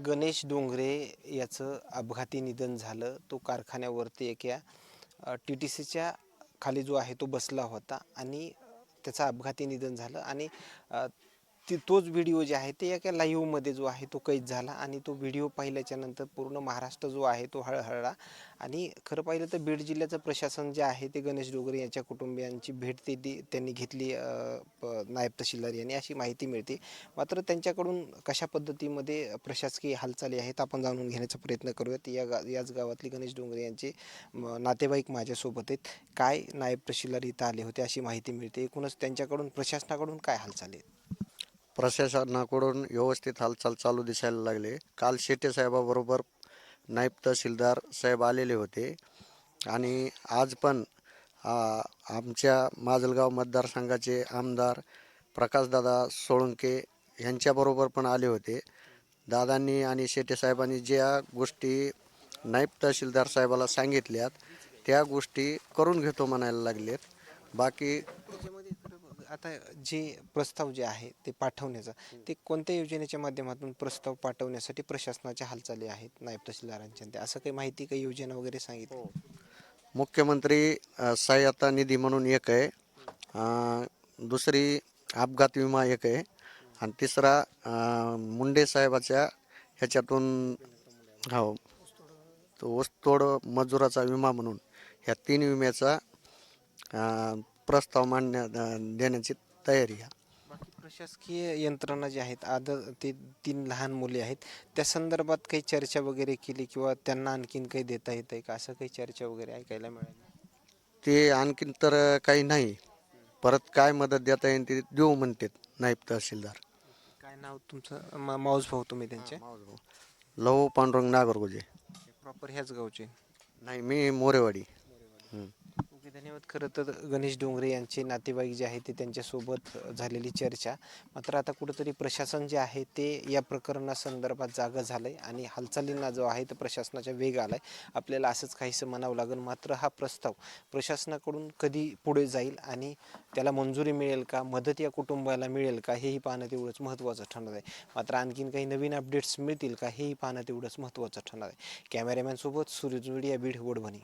गणेश डोंगरे याचं अपघाती निधन झालं. तो कारखान्यावरती एका TTCच्या खाली जो आहे तो बसला होता आणि त्याचं अपघाती निधन झालं. आणि तोच व्हिडिओ जे आहे ते एका लाईव्हमध्ये जो आहे तो कैद झाला आणि तो व्हिडिओ पाहिल्याच्या नंतर पूर्ण महाराष्ट्र जो आहे तो हळहळला. आणि खरं पाहिलं तर बीड जिल्ह्याचं प्रशासन जे आहे ते गणेश डोंगरे यांच्या कुटुंबियांची भेट त्यांनी घेतली नायब तहसीलदार यांनी, अशी माहिती मिळते. मात्र त्यांच्याकडून कशा पद्धतीमध्ये प्रशासकीय हालचाली आहेत आपण जाणून घेण्याचा प्रयत्न करूयात. याच गावातले गणेश डोंगरे यांचे नातेवाईक माझ्यासोबत आहेत. काय नायब तहसीलदार इथं आले होते अशी माहिती मिळते. एकूणच त्यांच्याकडून प्रशासनाकडून काय हालचाली आहेत? प्रशासनाकडून व्यवस्थित हालचाल चालू दिसायला लागले. काल शेटे साहेबाबरोबर नायब तहसीलदार साहेब आलेले होते आणि आज पण आमच्या माजलगाव मतदारसंघाचे आमदार प्रकाशदादा सोळंके यांच्याबरोबर पण आले होते. दादांनी आणि शेटे साहेबांनी ज्या गोष्टी नायब तहसीलदार साहेबाला सांगितल्यात त्या गोष्टी करून घेतो म्हणायला लागलेत. बाकी आता जे प्रस्ताव जे आहे ते पाठवण्याचा, ते कोणत्या योजनेच्या माध्यमातून प्रस्ताव पाठवण्यासाठी प्रशासनाच्या हालचाली आहेत नायब तहसीलदारांच्या, ते असं काही माहिती, काही योजना वगैरे सांगितली? मुख्यमंत्री सहाय्यता निधी म्हणून एक आहे, दुसरी अपघात विमा एक आहे आणि तिसरा मुंडे साहेबाच्या ह्याच्यातून हो तो ऊसतोड मजुराचा विमा म्हणून ह्या 3 विम्याचा प्रस्ताव देण्याची तयारी आहे. बाकी प्रशासकीय यंत्रणा जी आहेत, ते 3 लहान मुले आहेत, त्या संदर्भात काही चर्चा वगैरे केली किंवा त्यांना आणखीन काही देता येत आहे का, असं काही चर्चा वगैरे ऐकायला मिळाली? ते आणखीन तर काही नाही. परत काय मदत देता येईल ते देऊ म्हणतात नायब तहसीलदार. काय नाव तुमचं? माऊस भाऊ तुम्ही त्यांचे? लहू पांडुरंग नागरगोजे. प्रॉपर ह्याच गावचे? नाही, मी मोरेवाडी. ओके, धन्यवाद. खरं तर गणेश डोंगरे यांचे नातेवाईक जे आहे ते त्यांच्यासोबत झालेली चर्चा. मात्र आता कुठंतरी प्रशासन जे आहे ते या प्रकरणासंदर्भात जागं झालं आहे आणि हालचालींना जो आहे तर प्रशासनाचा वेग आला आहे, आपल्याला असंच काहीसं म्हणावं लागेल. मात्र हा प्रस्ताव प्रशासनाकडून कधी पुढे जाईल आणि त्याला मंजुरी मिळेल का, मदत या कुटुंबाला मिळेल का, हेही पाहणं तेवढंच महत्त्वाचं ठरणार आहे. मात्र आणखीन काही नवीन अपडेट्स मिळतील का, हेही पाहणं तेवढंच महत्त्वाचं ठरणार आहे. कॅमेरामॅनसोबत सूरज मीडिया, बीड, वडवणी.